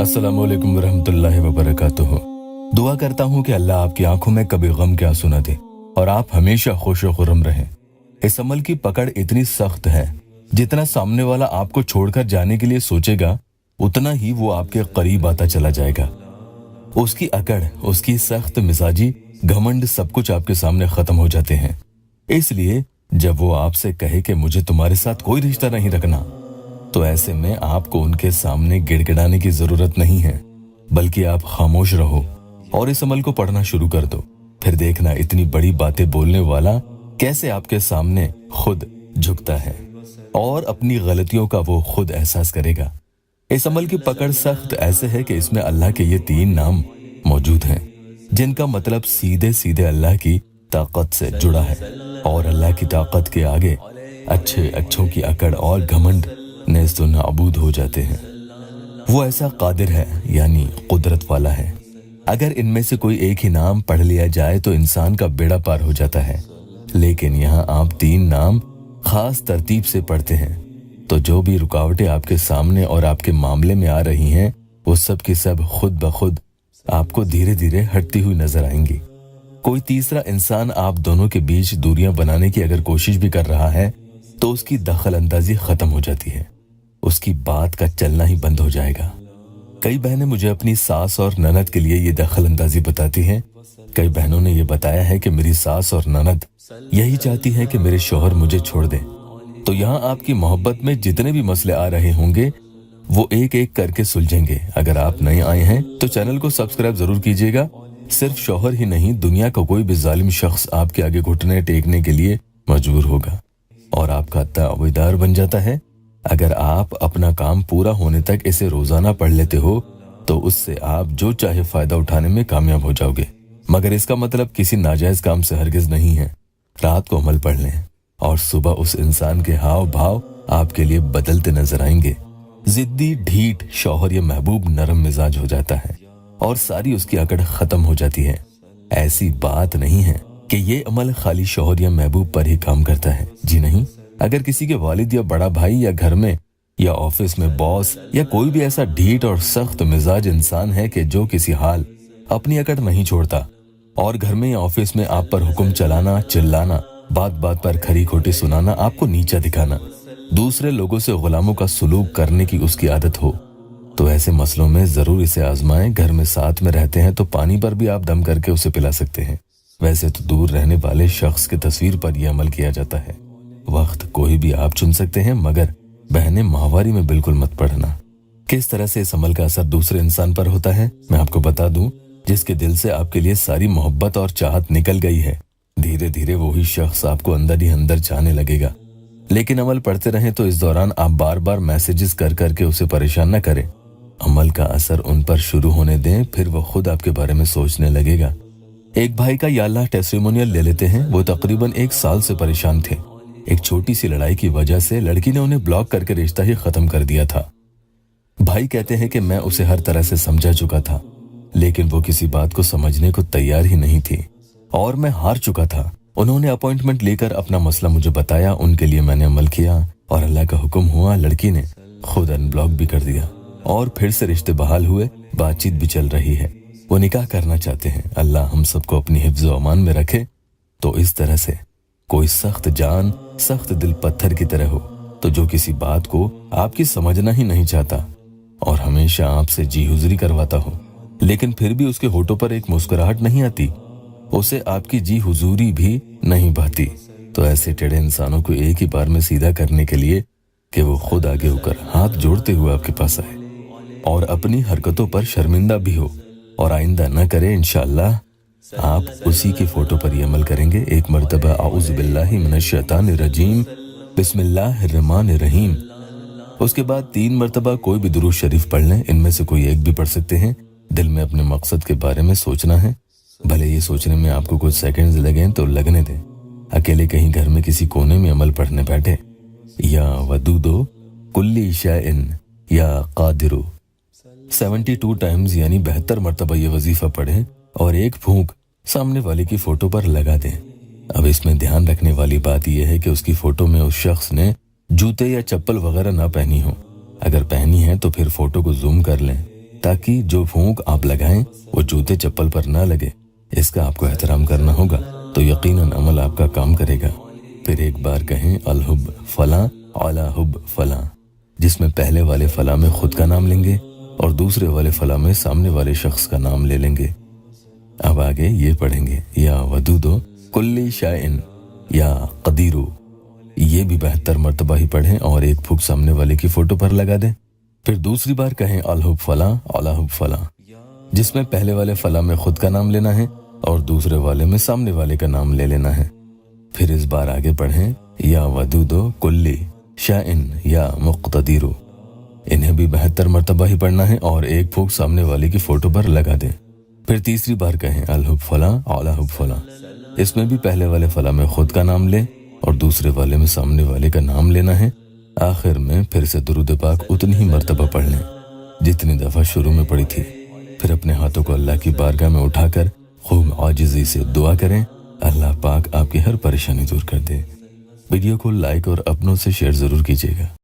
अस्सलामु अलैकुम वरहमतुल्लाहि वबरकातुहू। दुआ करता हूँ कि अल्लाह आपकी आंखों में कभी गम के आंसू न दे और आप हमेशा खुश व खुर्रम रहें। इस अमल की पकड़ इतनी सख्त है, जितना सामने वाला आपको छोड़कर जाने के लिए सोचेगा उतना ही वो आपके करीब आता चला जाएगा। उसकी अकड़, उसकी सख्त मिजाजी, घमंड सब कुछ आपके सामने खत्म हो जाते हैं। इसलिए जब वो आपसे कहे कि मुझे तुम्हारे साथ कोई रिश्ता नहीं रखना, तो ऐसे में आपको उनके सामने गिड़गिड़ाने की जरूरत नहीं है, बल्कि आप खामोश रहो और इस अमल को पढ़ना शुरू कर दो। फिर देखना इतनी बड़ी बातें बोलने वाला कैसे आपके सामने खुद झुकता है और अपनी गलतियों का वो खुद एहसास करेगा। इस अमल की पकड़ सख्त ऐसे है कि इसमें अल्लाह के ये 3 नाम मौजूद हैं, जिनका मतलब सीधे सीधे अल्लाह की ताकत से जुड़ा है और अल्लाह की ताकत के आगे अच्छों की अकड़ और घमंड नेस्त नाबूद हो जाते हैं। वो ऐसा कादिर है, यानी कुदरत वाला है। अगर इनमें से कोई एक ही नाम पढ़ लिया जाए तो इंसान का बेड़ा पार हो जाता है, लेकिन यहाँ आप 3 नाम खास तरतीब से पढ़ते हैं, तो जो भी रुकावटें आपके सामने और आपके मामले में आ रही हैं, वो सब की सब खुद ब खुद आपको धीरे धीरे हटती हुई नजर आएंगी। कोई तीसरा इंसान आप दोनों के बीच दूरियां बनाने की अगर कोशिश भी कर रहा है, तो उसकी दखल अंदाजी खत्म हो जाती है, उसकी बात का चलना ही बंद हो जाएगा। कई बहनें मुझे अपनी सास और ननद के लिए ये दखल अंदाजी बताती हैं। कई बहनों ने ये बताया है कि मेरी सास और ननद यही चाहती है कि मेरे शौहर मुझे छोड़ दें। तो यहाँ आपकी मोहब्बत में जितने भी मसले आ रहे होंगे, वो एक एक करके सुलझेंगे। अगर आप नए आए हैं तो चैनल को सब्सक्राइब जरूर कीजिएगा। सिर्फ शौहर ही नहीं, दुनिया का कोई भी जालिम शख्स आपके आगे घुटने टेकने के लिए मजबूर होगा और आपका तावेदार बन जाता है। अगर आप अपना काम पूरा होने तक इसे रोजाना पढ़ लेते हो, तो उससे आप जो चाहे फायदा उठाने में कामयाब हो जाओगे। मगर इसका मतलब किसी नाजायज काम से हरगिज नहीं है। रात को अमल पढ़ लें और सुबह उस इंसान के हाव भाव आपके लिए बदलते नजर आएंगे। जिद्दी ढीठ शौहर या महबूब नरम मिजाज हो जाता है और सारी उसकी अकड़ खत्म हो जाती है। ऐसी बात नहीं है कि ये अमल खाली शौहर या महबूब पर ही काम करता है। जी नहीं, अगर किसी के वालिद या बड़ा भाई या घर में या ऑफिस में बॉस या कोई भी ऐसा ढीठ और सख्त मिजाज इंसान है कि जो किसी हाल अपनी अकड़ नहीं छोड़ता और घर में या ऑफिस में आप पर हुक्म चलाना, चिल्लाना, बात बात पर खरी खोटी सुनाना, आपको नीचा दिखाना, दूसरे लोगों से गुलामों का सुलूक करने की उसकी आदत हो, तो ऐसे मसलों में जरूर इसे आजमाएं। घर में साथ में रहते हैं तो पानी पर भी आप दम करके उसे पिला सकते हैं। वैसे तो दूर रहने वाले शख्स की तस्वीर पर यह अमल किया जाता है। वक्त कोई भी आप चुन सकते हैं, मगर बहनें माहवारी में बिल्कुल मत पढ़ना। किस तरह से इस अमल का असर दूसरे इंसान पर होता है मैं आपको बता दूं। जिसके दिल से आपके लिए सारी मोहब्बत और चाहत निकल गई है, धीरे धीरे वही शख्स आपको अंदर ही अंदर चाहने लगेगा। लेकिन अमल पढ़ते रहें तो इस दौरान आप बार बार मैसेजेस कर करके उसे परेशान न करें। अमल का असर उन पर शुरू होने दें, फिर वो खुद आपके बारे में सोचने लगेगा। एक भाई का या अल्लाह टेस्टिमोनियल ले लेते हैं। वो तकरीबन 1 साल से परेशान थे। एक छोटी सी लड़ाई की वजह से लड़की ने उन्हें ब्लॉक करके रिश्ता ही खत्म कर दिया था। भाई कहते हैं कि मैं उसे हर तरह से समझा चुका था, लेकिन वो किसी बात को समझने को तैयार ही नहीं थी और मैं हार चुका था। उन्होंने अपॉइंटमेंट लेकर अपना मसला मुझे बताया, उनके लिए मैंने अमल किया और अल्लाह का हुक्म हुआ, लड़की ने खुद अनब्लॉक भी कर दिया और फिर से रिश्ते बहाल हुए, बातचीत भी चल रही है। वो निकाह करना चाहते हैं। अल्लाह हम सबको अपनी हिफ्ज़ व अमान में रखे। तो इस तरह से कोई सख्त जान, सख्त दिल पत्थर की तरह हो, तो जो किसी बात को आपकी समझना ही नहीं चाहता और हमेशा आपसे जी हुजरी करवाता हो, लेकिन फिर भी उसके होठों पर एक मुस्कुराहट नहीं आती, उसे आपकी जी हुजूरी भी नहीं भाती, तो ऐसे टेढ़े इंसानों को एक ही बार में सीधा करने के लिए कि वो खुद आगे होकर हाथ जोड़ते हुए आपके पास आए और अपनी हरकतों पर शर्मिंदा भी हो और आइंदा न करे, इंशाअल्लाह आप उसी की फोटो पर ही अमल करेंगे। एक मर्तबा आऊज़ु बिल्लाहि मिनश शैतानिर रजीम बिस्मिल्लाहिर रहमानिर रहीम, उसके बाद 3 मर्तबा कोई भी दुरूद शरीफ पढ़ लें। इनमें से कोई एक भी पढ़ सकते हैं। दिल में अपने मकसद के बारे में सोचना है, भले ये सोचने में आपको कुछ सेकंड्स लगें तो लगने दें। अकेले कहीं घर में किसी कोने में अमल पढ़ने बैठे। या वदूदो कुल्ली शैइन या कादिरू 72 टाइम्स यानी 72 मर्तबा ये वजीफा पढ़ें और एक फूंक सामने वाले की फोटो पर लगा दें। अब इसमें ध्यान रखने वाली बात यह है कि उसकी फोटो में उस शख्स ने जूते या चप्पल वगैरह ना पहनी हो अगर पहनी है तो फिर फोटो को जूम कर लें ताकि जो फूंक आप लगाएं वो जूते चप्पल पर ना लगे। इसका आपको एहतराम करना होगा तो यकीनन अमल आपका काम करेगा। फिर एक बार कहें अलहुब फला अला हुब फला, जिसमें पहले वाले फला में खुद का नाम लेंगे और दूसरे वाले फला में सामने वाले शख्स का नाम ले लेंगे। अब आगे ये पढ़ेंगे या वदूदो कुल्ली शाइन या कदीरू, ये भी 72 मरतबा ही पढ़ें और एक फूंक सामने वाले की फोटो पर लगा दें। फिर दूसरी बार कहें अलहुब फला अला हुब फला, जिसमें पहले वाले फला में खुद का नाम लेना है और दूसरे वाले में सामने वाले का नाम ले लेना है। फिर इस बार आगे पढ़ें या वदूदो कुल्ली शाइन या मुक्तदीरू, इन्हें भी 72 मरतबा ही पढ़ना है और एक फूंक सामने वाले की फोटो पर लगा दें। फिर तीसरी बार कहें अलहुब फला अला हुब फला, इसमें भी पहले वाले फला में खुद का नाम लें और दूसरे वाले में सामने वाले का नाम लेना है। आखिर में फिर से दुरूद पाक उतनी ही मरतबा पढ़ लें जितनी दफ़ा शुरू में पढ़ी थी। फिर अपने हाथों को अल्लाह की बारगाह में उठाकर खूब आजिज़ी से दुआ करें, अल्लाह पाक आपकी हर परेशानी दूर कर दे। वीडियो को लाइक और अपनों से शेयर ज़रूर कीजिएगा।